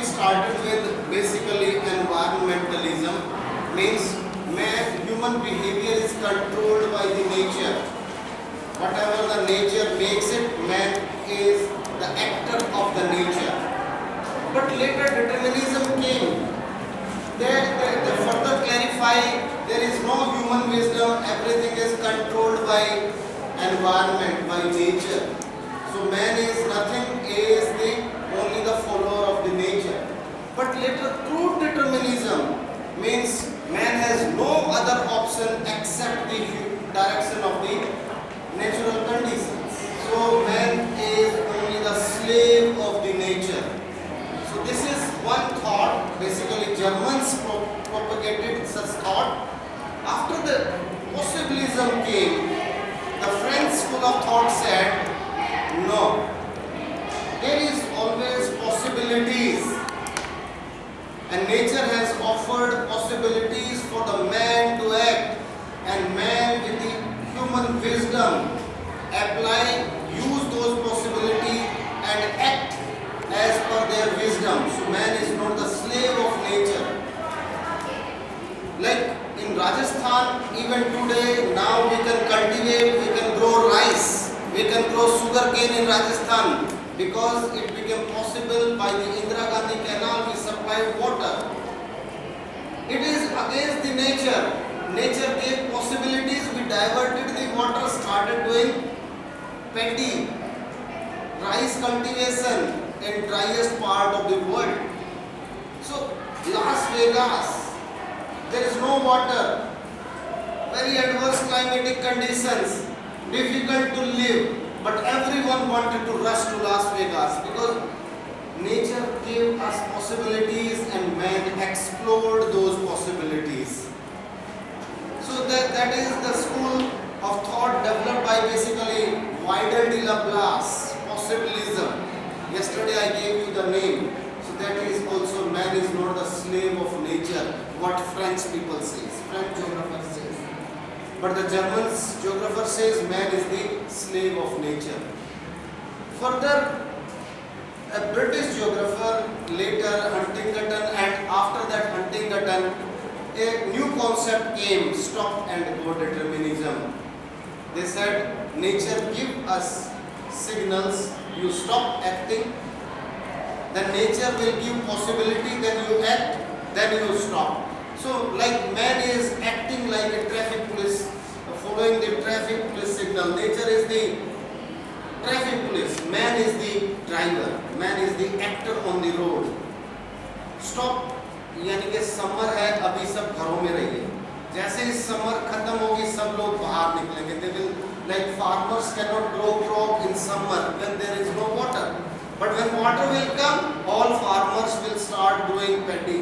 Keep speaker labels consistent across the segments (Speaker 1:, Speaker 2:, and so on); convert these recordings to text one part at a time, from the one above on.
Speaker 1: started with basically environmentalism, means human behavior is controlled by the nature. Whatever the nature makes it, man is the actor of the nature. But later determinism came. They further clarify there is no human wisdom, everything is controlled by environment, by nature. So man is nothing, is only the follower of the nature. But later true determinism means man has no other option except the direction of the natural conditions. So man is only the slave of the nature. So this is one thought. Basically Germans propagated such thought. After the possibilism came, the French school of thought said, no, there is always possibilities, and nature has offered possibilities for the man to act, and man with the human wisdom use those possibilities and act as per their wisdom. So man is not the slave of nature. Like in Rajasthan, even today, now we can cultivate, we can grow rice, we can grow sugar cane in Rajasthan, because it became possible by the Indira Gandhi canal. We supplied water. It is against the nature. Nature gave possibilities. We diverted the water, started doing paddy, rice cultivation in driest part of the world. So Las Vegas, there is no water, very adverse climatic conditions, difficult to live, but everyone wanted to rush to Las Vegas because nature gave us possibilities and man explored those possibilities. So that is the school of thought developed by basically Vidal de Laplace, possibilism. Yesterday I gave you the name. So that is also man is not the slave of nature, what French people says, French geographer says. But the German geographer says man is the slave of nature. Further, a British geographer, later Huntington, and after that Huntington, a new concept came, stop and go determinism. They said nature give us signals, you stop acting, then nature will give possibility, then you act, then you stop. So like man is acting like a traffic police, following the traffic police signal. Nature is the traffic police, man is the driver, man is the actor on the road. Stop यानी कि summer है, अभी सब घरों में रहिए. जैसे ही summer खत्म होगी सब लोग बाहर निकलेंगे. They will, like farmers cannot grow crop in summer when there is no water. But when water will come, all farmers will start doing paddy.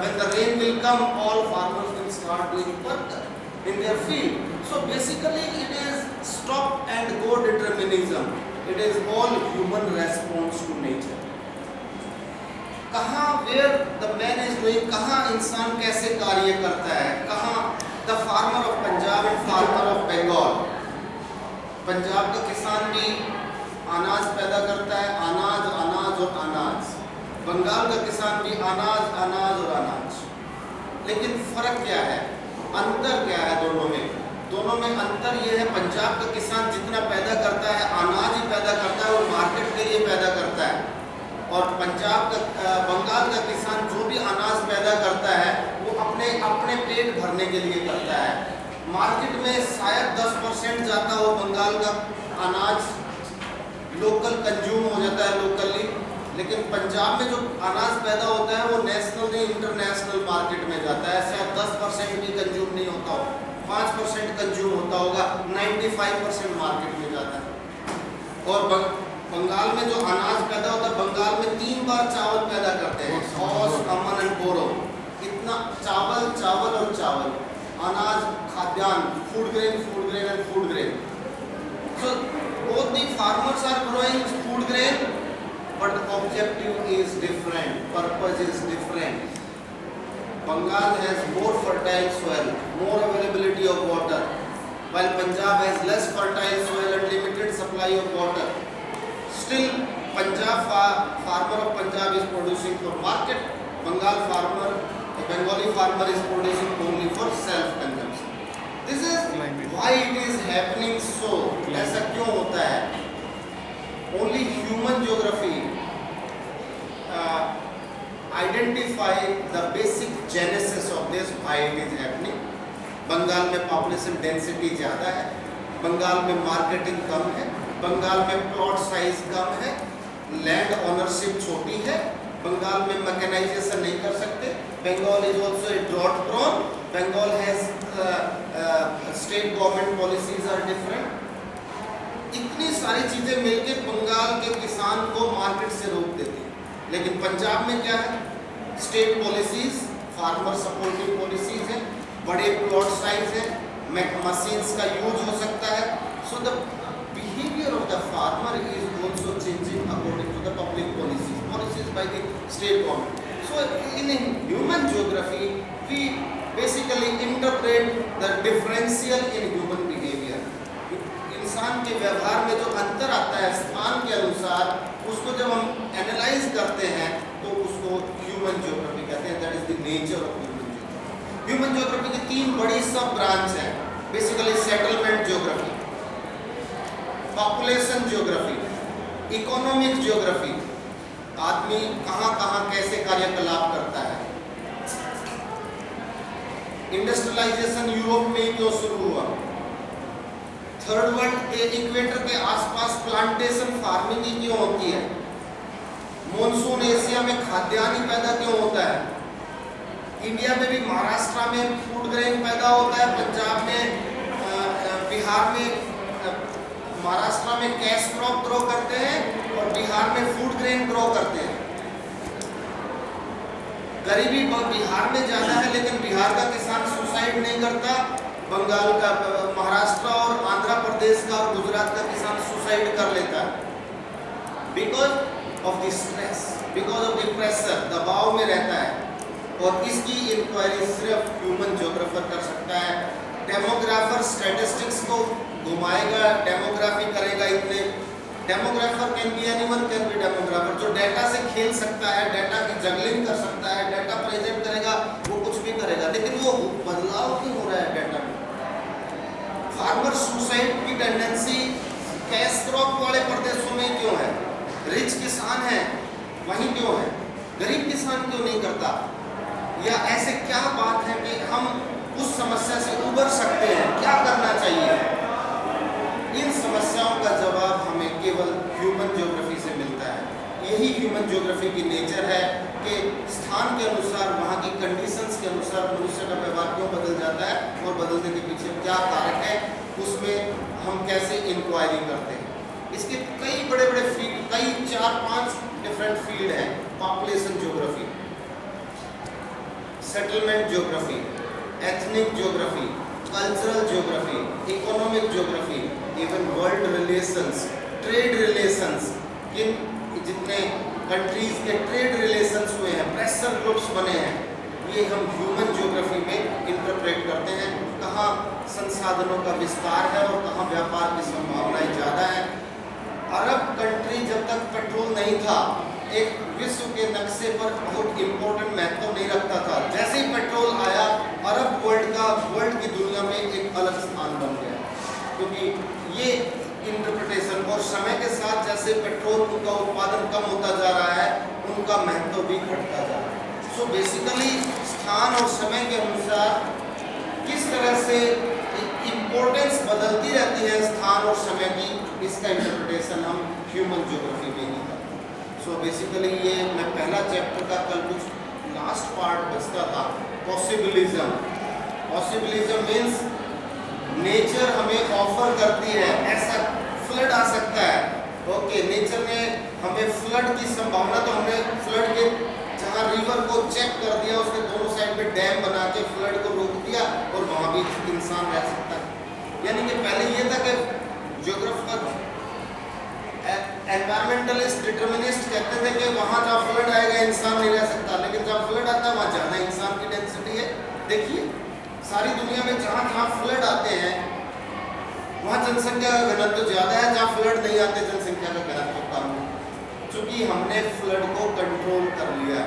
Speaker 1: When the rain will come, all farmers will start doing work in their field. So basically it is stop and go determinism. It is all human response to nature. कहाँ where the man is doing, कहाँ इंसान कैसे कार्य करता है, कहाँ the farmer of Punjab and farmer of Bengal. Punjab का किसान भी अनाज पैदा करता है, अनाज अनाज और अनाज. बंगाल का किसान भी अनाज अनाज और अनाज. लेकिन फर्क क्या है, अंतर क्या है दोनों में? दोनों में अंतर ये है, पंजाब का किसान जितना पैदा करता है अनाज ही पैदा करता है और मार्केट के लिए पैदा करता है. और बंगाल का किसान जो भी अनाज पैदा करता है वो अपने पेट भरने के लिए करता है. मार्केट में शायद 10% जाता हो बंगाल का अनाज, लोकल कंज्यूम हो जाता है लोकली. लेकिन पंजाब में जो अनाज पैदा होता है वो नेशनल नहीं इंटरनेशनल मार्केट में जाता है. शायद 10% भी कंज्यूम नहीं होता हो, 5% कंज्यूम होता होगा, 95% मार्केट में जाता है. और बंगाल में जो अनाज पैदा होता है, बंगाल में 3 बार चावल पैदा करते हैं, खौस, अमन एंड बोरो. इतना चावल चावल और चावल, अनाज, खाद्यान्न, food grain and food grain. So both the farmers are growing food grain, but the objective is different, purpose is different. Bengal has more fertile soil, more availability of water, while Punjab has less fertile soil and limited supply of water. Still, farmer of Punjab is producing producing for market. Bengali farmer is producing only for self consumption. This is why it is happening so. ऐसा क्यों होता है? Only human geography identify the basic genesis of this, why it is happening. Bengal में population density ज़्यादा है, बंगाल में marketing कम है, बंगाल में प्लॉट साइज कम है, लैंड ओनरशिप छोटी है, बंगाल में मैकेनाइजेशन नहीं कर सकते. Bengal is also a drought prone. Bengal has state government policies are different. इतनी सारी चीज़ें मिलकर बंगाल के किसान को मार्केट से रोक देती है. लेकिन पंजाब में क्या है? State policies, farmer supportive policies है, बड़े प्लॉट साइज है, मशीन्स का यूज हो सकता है. So the behaviour of the farmer is also changing according to the public policies by the state government. So in human geography we basically interpret the differential in human behaviour. इंसान के व्यवहार में जो अंतर आता है स्थान के अनुसार, उसको जब हम एनालाइज करते हैं तो उसको ह्यूमन ज्योग्राफी कहते हैं. That is the nature of human geography. Human geography की तीन बड़ी सब ब्रांच हैं. Basically settlement geography, population geography, economic geography. आदमी कहाँ कहाँ कैसे कार्यकलाप करता है. इंडस्ट्रियलाइजेशन यूरोप में क्यों शुरू हुआ? थर्ड वर्ल्ड के इक्वेटर के आसपास प्लांटेशन फार्मिंग ही क्यों होती है? मॉनसून एशिया में खाद्यान्न पैदा क्यों होता है? इंडिया में भी महाराष्ट्र में फूड ग्रेन पैदा होता है, पंजाब में, बिहार में, महाराष्ट्र में कैश क्रॉप ग्रो करते हैं और बिहार में फूड ग्रेन ग्रो करते हैं. गरीबी बिहार में ज़्यादा है लेकिन बिहार का किसान सुसाइड नहीं करता. बंगाल का, महाराष्ट्र और आंध्र प्रदेश का और गुजरात का किसान सुसाइड कर लेता है. Because of the stress, because of the pressure, दबाव में रहता है. और इसकी इंक्वायरी सिर्फ ह्यूमन ज्योग्राफर कर सकता है. डेमोग्राफर स्टैटिस्टिक्स को घुमाएगा, डेमोग्राफी करेगा. इतने demographer can be anyone, can be demographer. जो डाटा से खेल सकता है, डाटा की जगलिंग कर सकता है, डाटा प्रेजेंट करेगा, वो कुछ भी करेगा. लेकिन वो बदलाव क्यों हो रहा है डाटा में? फार्मर सुसाइड की टेंडेंसी कैश क्रॉप वाले प्रदेशों में क्यों है? रिच किसान है वहीं क्यों है? गरीब किसान क्यों नहीं करता? या ऐसे क्या बात है कि हम उस समस्या से उबर सकते हैं? क्या करना चाहिए? इन समस्याओं का जवाब हमें केवल ह्यूमन ज्योग्राफी से मिलता है. यही ह्यूमन ज्योग्राफी की नेचर है कि स्थान के अनुसार, वहाँ की कंडीशंस के अनुसार मनुष्य का व्यवहार क्यों बदल जाता है और बदलने के पीछे क्या कारक है, उसमें हम कैसे इंक्वायरी करते हैं. इसके कई बड़े बड़े फील्ड, कई 4-5 डिफरेंट फील्ड हैं. Population geography, settlement geography, ethnic geography, cultural geography, economic geography, even world relations, trade relations. जितने कंट्रीज के ट्रेड रिलेशंस हुए हैं, प्रेशर ग्रुप्स बने हैं, ये हम ह्यूमन ज्योग्राफी में इंटरप्रेट करते हैं. कहाँ संसाधनों का विस्तार है और कहाँ व्यापार की संभावनाएं ज़्यादा हैं. अरब कंट्री जब तक पेट्रोल नहीं था, एक विश्व के नक्शे पर बहुत इम्पोर्टेंट महत्व नहीं रखता था. जैसे ही पेट्रोल आया, अरब वर्ल्ड की दुनिया में एक अलग स्थान बन गया. क्योंकि ये इंटरप्रिटेशन और समय के साथ जैसे पेट्रोल का उत्पादन कम होता जा रहा है, उनका महत्व भी घटता जा रहा है. सो बेसिकली स्थान और समय के अनुसार किस तरह से इम्पोर्टेंस बदलती रहती है स्थान और समय की, इसका इंटरप्रिटेशन हम ह्यूमन ज्योग्राफी में ही करते हैं. सो बेसिकली ये मैं पहला चैप्टर का कल कुछ लास्ट पार्ट बचता था, पॉसिबिलिज्म. पॉसिबिलिज्म मीन्स नेचर हमें ऑफर करती है, ऐसा फ्लड आ सकता है. ओके, नेचर ने हमें फ्लड की संभावना, तो हमने फ्लड के जहाँ रिवर को चेक कर दिया, उसके दोनों साइड पे डैम बना के फ्लड को रोक दिया और वहाँ भी इंसान रह सकता है. यानी कि पहले ये था कि ज्योग्राफर, एनवायरमेंटलिस्ट, डिटर्मिनिस्ट कहते थे कि वहाँ जहाँ फ्लड आएगा इंसान नहीं रह सकता. लेकिन जहाँ फ्लड आता है वहाँ ज़्यादा इंसान की डेंसिटी है. देखिए सारी दुनिया में जहाँ जहाँ फ्लड आते हैं वहाँ जनसंख्या का घनत्व ज़्यादा है, जहाँ फ्लड नहीं आते जनसंख्या का घनत्व कम है. चूँकि हमने फ्लड को कंट्रोल कर लिया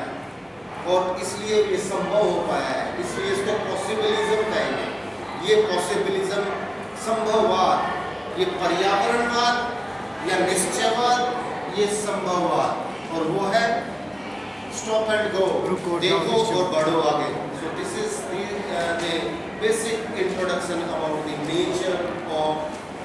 Speaker 1: और इसलिए ये संभव हो पाया है, इसलिए इसको पॉसिबिलिज्म कहेंगे। ये पॉसिबिलिज्म, संभववाद, ये पर्यावरणवाद या निश्चयवाद, ये संभववाद, और वो है स्टॉप एंड गो, देखो और बढ़ो आगे। So this is the basic introduction about the nature of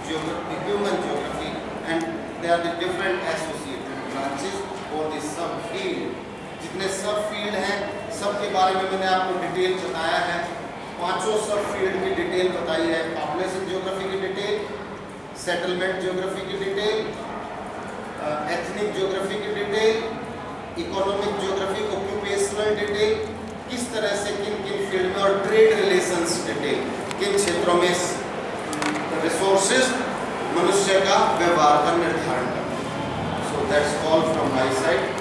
Speaker 1: human geography, and they are the different associated branches और द सब फील्ड। जितने सब फील्ड हैं सब के बारे में मैंने आपको डिटेल बताया है। 5 सब फील्ड की डिटेल बताई है। पॉपुलेशन ज्योग्राफी की डिटेल, सेटलमेंट ज्योग्राफी की डिटेल, एथनिक ज्योग्राफी की detail, economic geography, occupational detail, किस तरह से किन किन फील्ड में, और ट्रेड रिलेशंस डिटेल, किन क्षेत्रों में रिसोर्सेज मनुष्य का व्यवहार का निर्धारण करते हैं। So that's all from my side.